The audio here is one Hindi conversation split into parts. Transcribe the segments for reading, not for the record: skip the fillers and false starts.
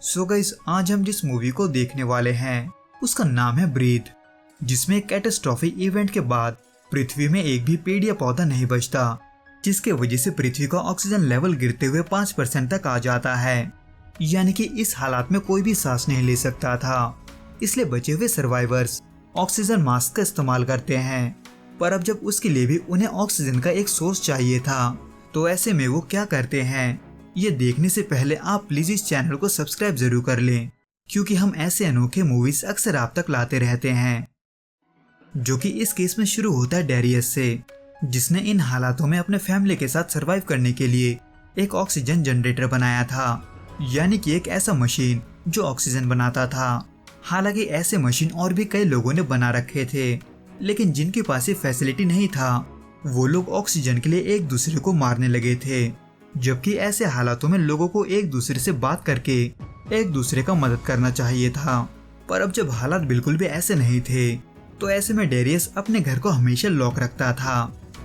सो गाइस, आज हम जिस मूवी को देखने वाले हैं उसका नाम है ब्रीथ, जिसमें एक कैटास्ट्रॉफिक इवेंट के बाद पृथ्वी में एक भी पेड़ या पौधा नहीं बचता, जिसके वजह से पृथ्वी का ऑक्सीजन लेवल गिरते हुए 5% तक आ जाता है। यानी कि इस हालात में कोई भी सांस नहीं ले सकता था। इसलिए बचे हुए सर्वाइवर्स ऑक्सीजन मास्क का इस्तेमाल करते हैं। पर अब जब उसके लिए भी उन्हें ऑक्सीजन का एक सोर्स चाहिए था, तो ऐसे में वो क्या करते हैं, ये देखने से पहले आप प्लीज इस चैनल को सब्सक्राइब जरूर कर लें, क्योंकि हम ऐसे अनोखे मूवीज अक्सर आप तक लाते रहते हैं। जो कि इस केस में शुरू होता है डेरियस से, जिसने इन हालातों में अपने फैमिली के साथ सरवाइव करने के लिए एक ऑक्सीजन जनरेटर बनाया था, यानी कि एक ऐसा मशीन जो ऑक्सीजन बनाता था। हालांकि ऐसे मशीन और भी कई लोगों ने बना रखे थे, लेकिन जिनके पास ये फैसिलिटी नहीं था, वो लोग ऑक्सीजन के लिए एक दूसरे को मारने लगे थे। जबकि ऐसे हालातों में लोगों को एक दूसरे से बात करके एक दूसरे का मदद करना चाहिए था। पर अब जब हालात बिल्कुल भी ऐसे नहीं थे, तो ऐसे में डेरियस अपने घर को हमेशा लॉक रखता था।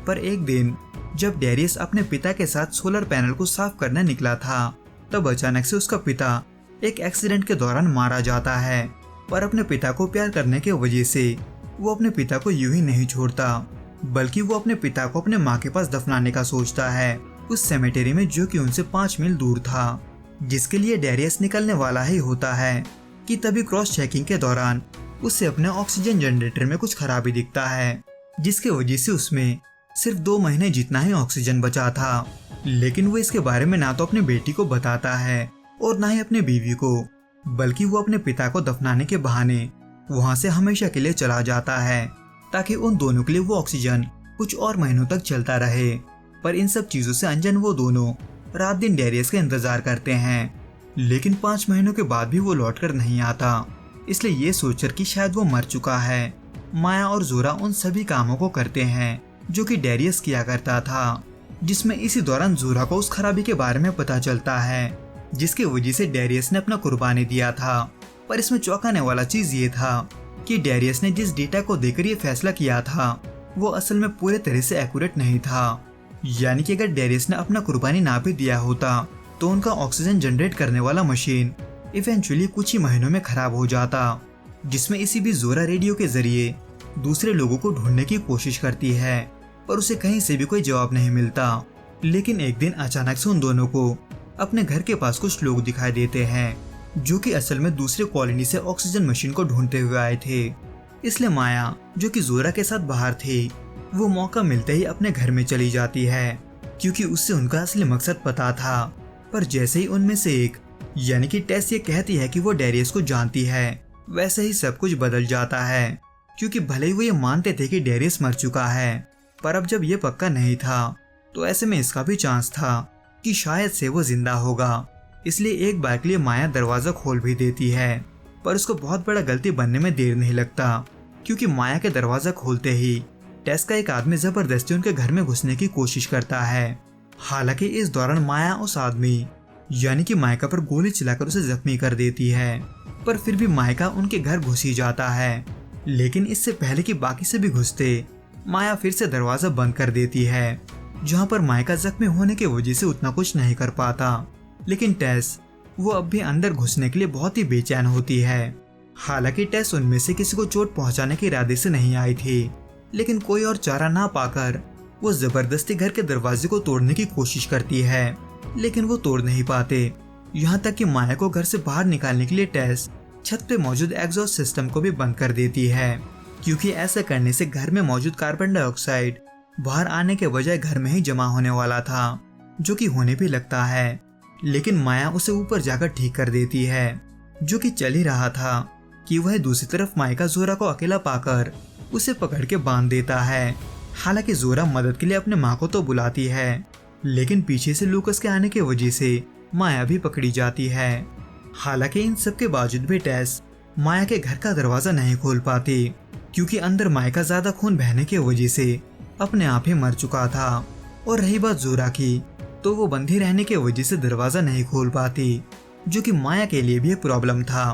पर एक दिन जब डेरियस अपने पिता के साथ सोलर पैनल को साफ करने निकला था, तब अचानक से उसका पिता एक एक्सीडेंट के दौरान मारा जाता है। पर अपने पिता को प्यार करने की वजह से वो अपने पिता को यूं ही नहीं छोड़ता, बल्कि वो अपने पिता को अपने माँ के पास दफनाने का सोचता है, उस सेमेटेरी में जो कि उनसे 5 मील दूर था, जिसके लिए डेरियस निकलने वाला ही होता है कि तभी क्रॉस चेकिंग के दौरान उसे अपने ऑक्सीजन जनरेटर में कुछ खराबी दिखता है, जिसके वजह से उसमें सिर्फ 2 महीने जितना ही ऑक्सीजन बचा था। लेकिन वो इसके बारे में ना तो अपनी बेटी को बताता है और ना ही अपनी बीवी को, बल्कि वो अपने पिता को दफनाने के बहाने वहां से हमेशा के लिए चला जाता है, ताकि उन दोनों के लिए वो ऑक्सीजन कुछ और महीनों तक चलता रहे। पर इन सब चीजों से अनजान वो दोनों रात दिन डेरियस का इंतजार करते हैं, लेकिन 5 महीनों के बाद भी वो लौटकर नहीं आता। इसलिए ये सोचकर कि शायद वो मर चुका है, माया और जोरा उन सभी कामों को करते हैं जो कि डेरियस किया करता था, जिसमें इसी दौरान जोरा को उस खराबी के बारे में पता चलता है, जिसकी वजह से डेरियस ने अपना कुर्बानी दिया था। पर इसमें चौंकाने वाला चीज ये था कि डेरियस ने जिस डेटा को देकर ये फैसला किया था, वो असल में पूरे तरह से एक्यूरेट नहीं था। यानी कि अगर डेरियस ने अपना कुर्बानी ना भी दिया होता, तो उनका ऑक्सीजन जनरेट करने वाला मशीन इवेंचुअली कुछ ही महीनों में खराब हो जाता, जिसमें इसी बीच जोरा रेडियो के जरिए दूसरे लोगों को ढूंढने की कोशिश करती है, पर उसे कहीं से भी कोई जवाब नहीं मिलता। लेकिन एक दिन अचानक से उन दोनों को अपने घर के पास कुछ लोग दिखाई देते हैं, जो कि असल में दूसरे कॉलोनी से ऑक्सीजन मशीन को ढूंढते हुए आए थे। इसलिए माया, जो कि जोरा के साथ बाहर थी, वो मौका मिलते ही अपने घर में चली जाती है, क्योंकि उससे उनका असली मकसद पता था। पर जैसे ही उनमें से एक यानी कि टेस ये कहती है कि वो डेरियस को जानती है, वैसे ही सब कुछ बदल जाता है, क्योंकि भले ही वो ये मानते थे कि डेरियस मर चुका है, पर अब जब ये पक्का नहीं था, तो ऐसे में इसका भी चांस था कि शायद से वो जिंदा होगा। इसलिए एक बार के लिए माया दरवाजा खोल भी देती है, पर उसको बहुत बड़ा गलती बनने में देर नहीं लगता, क्योंकि माया के दरवाजा खोलते ही टेस का एक आदमी जबरदस्ती उनके घर में घुसने की कोशिश करता है। हालांकि इस दौरान माया उस आदमी यानी कि मायका पर गोली चलाकर उसे जख्मी कर देती है, पर फिर भी मायका उनके घर घुस ही जाता है। लेकिन इससे पहले कि बाकी से भी घुसते, माया फिर से दरवाजा बंद कर देती है, जहाँ पर मायका जख्मी होने की वजह से उतना कुछ नहीं कर पाता। लेकिन टेस वो अब भी अंदर घुसने के लिए बहुत ही बेचैन होती है। हालांकि टेस उनमें से किसी को चोट पहुंचाने के इरादे से नहीं आई थी, लेकिन कोई और चारा ना पाकर वो जबरदस्ती घर के दरवाजे को तोड़ने की कोशिश करती है, लेकिन वो तोड़ नहीं पाते। यहाँ तक कि माया को घर से बाहर निकालने के लिए टेस छत पे मौजूद एग्जॉस्ट सिस्टम को भी बंद कर देती है, क्योंकि ऐसा करने से घर में मौजूद कार्बन डाइऑक्साइड बाहर आने के बजाय घर में ही जमा होने वाला था, जो कि होने भी लगता है। लेकिन माया उसे ऊपर जाकर ठीक कर देती है, जो कि चल ही रहा था कि वह दूसरी तरफ मायका जोरा को अकेला पाकर उसे पकड़ के बांध देता है। हालांकि जोरा मदद के लिए अपने माँ को तो बुलाती है, लेकिन पीछे से लूकस के आने की वजह से माया भी पकड़ी जाती है। हालांकि इन सब के बावजूद भी टेस माया के घर का दरवाजा नहीं खोल पाती, क्योंकि अंदर मायका ज्यादा खून बहने की वजह से अपने आप ही मर चुका था। और रही बात जोरा की, तो वो बंधी रहने की वजह से दरवाजा नहीं खोल पाती, जो कि माया के लिए भी एक प्रॉब्लम था,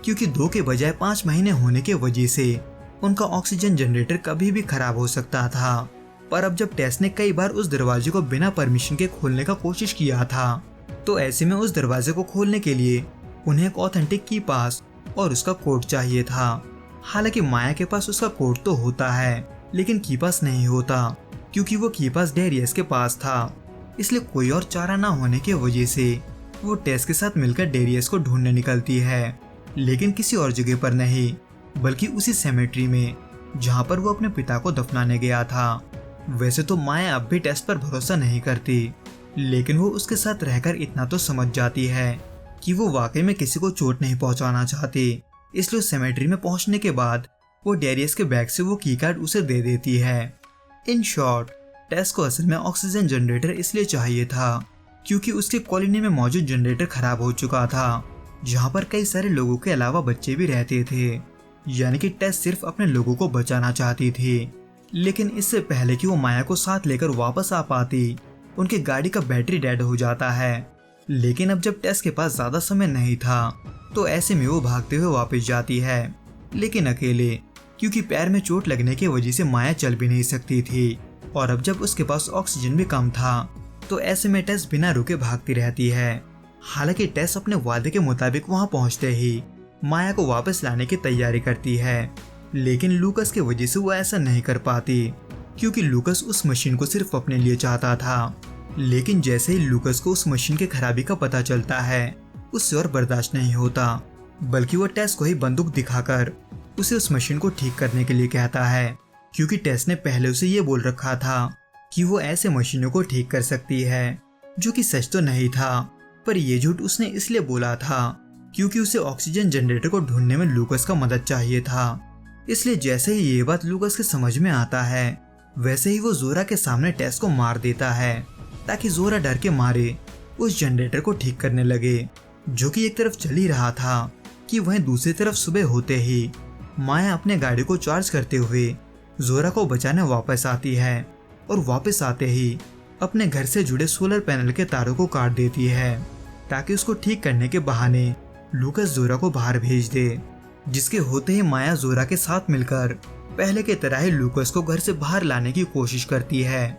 क्योंकि 2 के बजाय 5 महीने होने की वजह से उनका ऑक्सीजन जनरेटर कभी भी खराब हो सकता था। पर अब जब टेस ने कई बार उस दरवाजे को बिना परमिशन के खोलने का कोशिश किया था, तो ऐसे में उस दरवाजे को खोलने के लिए उन्हें एक ऑथेंटिक की पास और उसका कोड चाहिए था। हालांकि माया के पास उसका कोड तो होता है, लेकिन की पास नहीं होता, क्योंकि वो की पास डेरियस के पास था। इसलिए कोई और चारा ना होने की वजह से वो टेस के साथ मिलकर डेरियस को ढूंढने निकलती है, लेकिन किसी और जगह पर नहीं, बल्कि उसी सेमेट्री में जहाँ पर वो अपने पिता को दफनाने गया था। वैसे तो माया अब भी टेस पर भरोसा नहीं करती, लेकिन वो उसके साथ रहकर इतना तो समझ जाती है कि वो वाकई में किसी को चोट नहीं पहुंचाना चाहती। इसलिए उस सेमेट्री में पहुंचने के बाद वो डेरियस के बैग से वो की कार्ड उसे दे देती है। इन शॉर्ट, टेस को असल में ऑक्सीजन जनरेटर इसलिए चाहिए था क्योंकि उसके कॉलोनी में मौजूद जनरेटर खराब हो चुका था, जहाँ पर कई सारे लोगों के अलावा बच्चे भी रहते थे। यानी कि टेस सिर्फ अपने लोगों को बचाना चाहती थी। लेकिन इससे पहले कि वो माया को साथ लेकर वापस आ पाती, उनकी गाड़ी का बैटरी डेड हो जाता है। लेकिन अब जब टेस के पास ज्यादा समय नहीं था, तो ऐसे में वो भागते हुए वापस जाती है, लेकिन अकेले, क्योंकि पैर में चोट लगने की वजह से माया चल भी नहीं सकती थी। और अब जब उसके पास ऑक्सीजन भी कम था, तो ऐसे में टेस बिना रुके भागती रहती है। हालांकि टेस अपने वादे के मुताबिक वहां पहुंचते ही माया को वापस लाने की तैयारी करती है, लेकिन लूकस की वजह से वो ऐसा नहीं कर पाती, क्योंकि लूकस उस मशीन को सिर्फ अपने लिए चाहता था। लेकिन जैसे ही लूकस को उस मशीन के खराबी का पता चलता है, उससे और बर्दाश्त नहीं होता, बल्कि वो टेस को ही बंदूक दिखाकर उसे उस मशीन को ठीक करने के लिए कहता है, क्योंकि टेस ने पहले उसे ये बोल रखा था कि वो ऐसे मशीनों को ठीक कर सकती है, जो कि सच तो नहीं था, पर ये झूठ उसने इसलिए बोला था क्योंकि उसे ऑक्सीजन जनरेटर को ढूंढने में लूकस का मदद चाहिए था। इसलिए जैसे ही ये बात लूकस के समझ में आता है, वैसे ही वो जोरा के सामने टेस को मार देता है, ताकि जोरा डर के मारे उस जनरेटर को ठीक करने लगे, जो कि एक तरफ चल ही रहा था कि वहीं दूसरी तरफ सुबह होते ही माया अपने गाड़ी को चार्ज करते हुए जोरा को बचाने वापस आती है, और वापस आते ही अपने घर से जुड़े सोलर पैनल के तारों को काट देती है, ताकि उसको ठीक करने के बहाने लूकस जोरा को बाहर भेज दे। जिसके होते ही माया जोरा के साथ मिलकर पहले के तरह ही लूकस को घर से बाहर लाने की कोशिश करती है,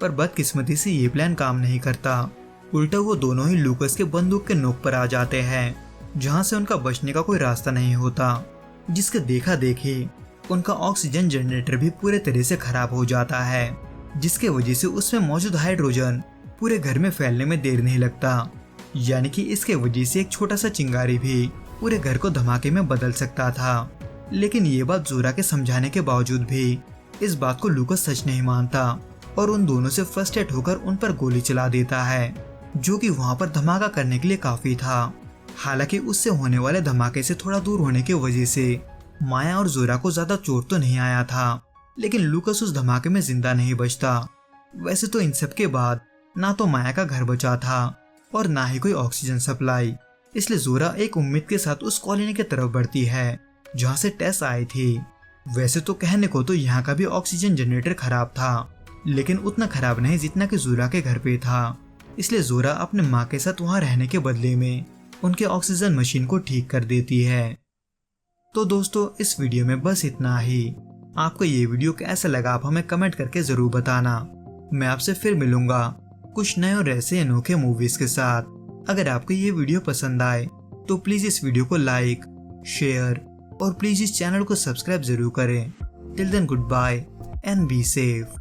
पर बदकिस्मती से ये प्लान काम नहीं करता। उल्टा वो दोनों ही लूकस के बंदूक के नोक पर आ जाते हैं, जहाँ से उनका बचने का कोई रास्ता नहीं होता। जिसके देखा देखी उनका ऑक्सीजन जनरेटर भी पूरे तरह से खराब हो जाता है, जिसके वजह से उसमें मौजूद हाइड्रोजन पूरे घर में फैलने में देर नहीं लगता। यानी कि इसके वजह से एक छोटा सा चिंगारी भी पूरे घर को धमाके में बदल सकता था। लेकिन ये बात जोरा के समझाने के बावजूद भी इस बात को लूकस सच नहीं मानता, और उन दोनों से फ्रस्ट्रेट होकर उन पर गोली चला देता है, जो कि वहां पर धमाका करने के लिए काफी था। हालांकि उससे होने वाले धमाके से थोड़ा दूर होने की वजह से माया और जोरा को ज्यादा चोट तो नहीं आया था, लेकिन लूकस उस धमाके में जिंदा नहीं बचता। वैसे तो इन सब के बाद ना तो माया का घर बचा था और ना ही कोई ऑक्सीजन सप्लाई, इसलिए जोरा एक उम्मीद के साथ उस कॉलोनी की तरफ बढ़ती है जहाँ से टेस आई थी। वैसे तो कहने को तो यहाँ का भी ऑक्सीजन जनरेटर खराब था, लेकिन उतना खराब नहीं जितना कि जोरा के घर पे था। इसलिए जोरा अपने माँ के साथ वहाँ रहने के बदले में उनके ऑक्सीजन मशीन को ठीक कर देती है। तो दोस्तों, इस वीडियो में बस इतना ही। आपको ये वीडियो कैसा लगा आप हमें कमेंट करके जरूर बताना। मैं आपसे फिर मिलूंगा कुछ नए और ऐसे अनोखे मूवीज के साथ। अगर आपको ये वीडियो पसंद आए तो प्लीज इस वीडियो को लाइक, शेयर और प्लीज इस चैनल को सब्सक्राइब जरूर करें। Till then, good bye and be safe.